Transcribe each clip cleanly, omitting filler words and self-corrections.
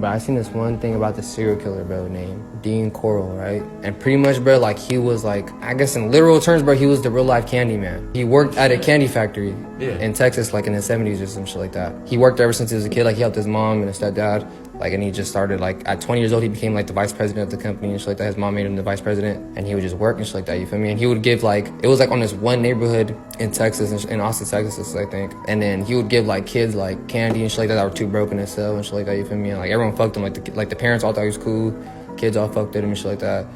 But I seen this one thing about the serial killer, bro, named Dean Coral, right? And pretty much, bro, like, he was like, I guess in literal terms, bro, he was the real life candy man. He worked at a candy factory in Texas, like in the 70s or some shit like that. He worked ever since he was a kid. Like, he helped his mom and his stepdad. Like, and he just started, like, at 20 years old, he became, like, the vice president of the company and shit like that. His mom made him the vice president, and he would just work and shit like that, you feel me? And he would give, like, it was, like, on this one neighborhood in Texas, in Austin, Texas, I think. And then he would give, like, kids, like, candy and shit like that were too broken to sell and shit like that, you feel me? And, like, everyone fucked him. Like, the parents all thought he was cool. Kids all fucked with him and shit like that.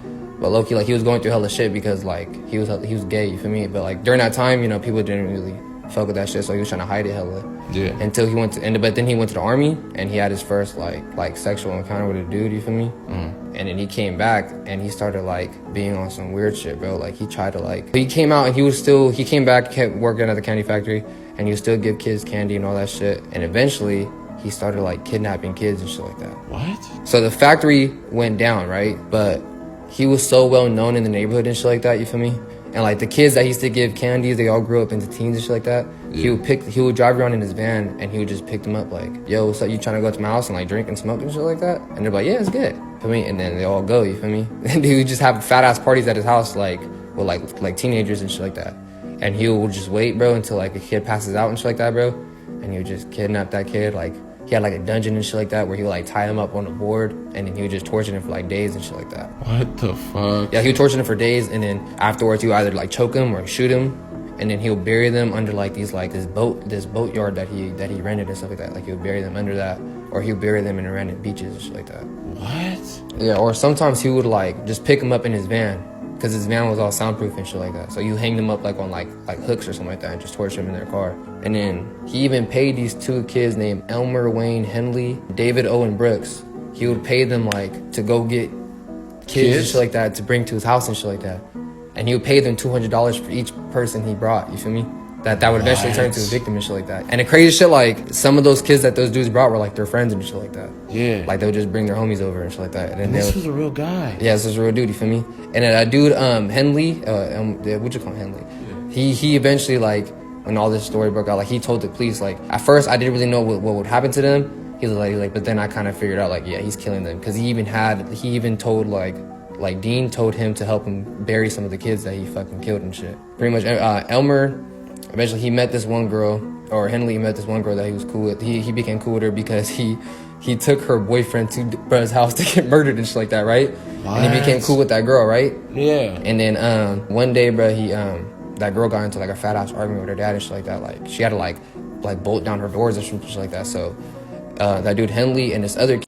But low-key, like, he was going through hella shit because, like, he was gay, you feel me? But, like, during that time, you know, people didn't really fuck with that shit, so he was trying to hide it hella. Yeah. Until he went to, but then he went to the army, and he had his first, like sexual encounter with a dude, you feel me? And then he came back, and he started, like, being on some weird shit, bro. Like, he tried to, like, he came out, and he came back, kept working at the candy factory, and he would still give kids candy and all that shit. And eventually, he started, like, kidnapping kids and shit like that. What? So the factory went down, right? But he was so well known in the neighborhood and shit like that, you feel me? And, like, the kids that he used to give candies, they all grew up into teens and shit like that. Yeah. He would drive around in his van, and he would just pick them up, like, yo, what's up, you trying to go to my house and, like, drink and smoke and shit like that? And they're like, yeah, it's good, feel me? And then they all go, you feel me? And he would just have fat-ass parties at his house, like, with, like teenagers and shit like that. And he would just wait, bro, until, like, a kid passes out and shit like that, bro. And he would just kidnap that kid, like, he had, like, a dungeon and shit like that where he would, like, tie him up on a board, and then he would just torture him for, like, days and shit like that. What the fuck? Yeah, he would torture him for days, and then afterwards he would either, like, choke him or shoot him, and then he would bury them under, like, these, like, this boat yard that he rented and stuff like that. Like, he would bury them under that, or he would bury them in random beaches and shit like that. What? Yeah, or sometimes he would, like, just pick them up in his van, because his van was all soundproof and shit like that. So you hang them up, like, on, like hooks or something like that, and just torture them in their car. And then he even paid these two kids named Elmer Wayne Henley, David Owen Brooks. He would pay them, like, to go get kids and shit like that to bring to his house and shit like that. And he would pay them $200 for each person he brought, you feel me? That would eventually turn into a victim and shit like that. And the crazy shit, like, some of those kids that those dudes brought were, like, their friends and shit like that. Yeah. Like, they would just bring their homies over and shit like that. And this was a real guy. Yeah, this was a real dude, you feel me? And then that dude, Henley, what'd you call him, Henley? Yeah. He eventually, like, when all this story broke out, like, he told the police, like, at first I didn't really know what would happen to them. He was like, but then I kind of figured out, like, yeah, he's killing them. Because he even told, like, Dean told him to help him bury some of the kids that he fucking killed and shit. Pretty much, Elmer, eventually he met this one girl, or Henley met this one girl that he was cool with. He became cool with her because he took her boyfriend to bruh's house to get murdered and shit like that, right? What? And he became cool with that girl, right? Yeah. And then one day, bruh, that girl got into, like, a fat-ass argument with her dad and shit like that. Like, she had to, like bolt down her doors and shit like that. So that dude Henley and this other kid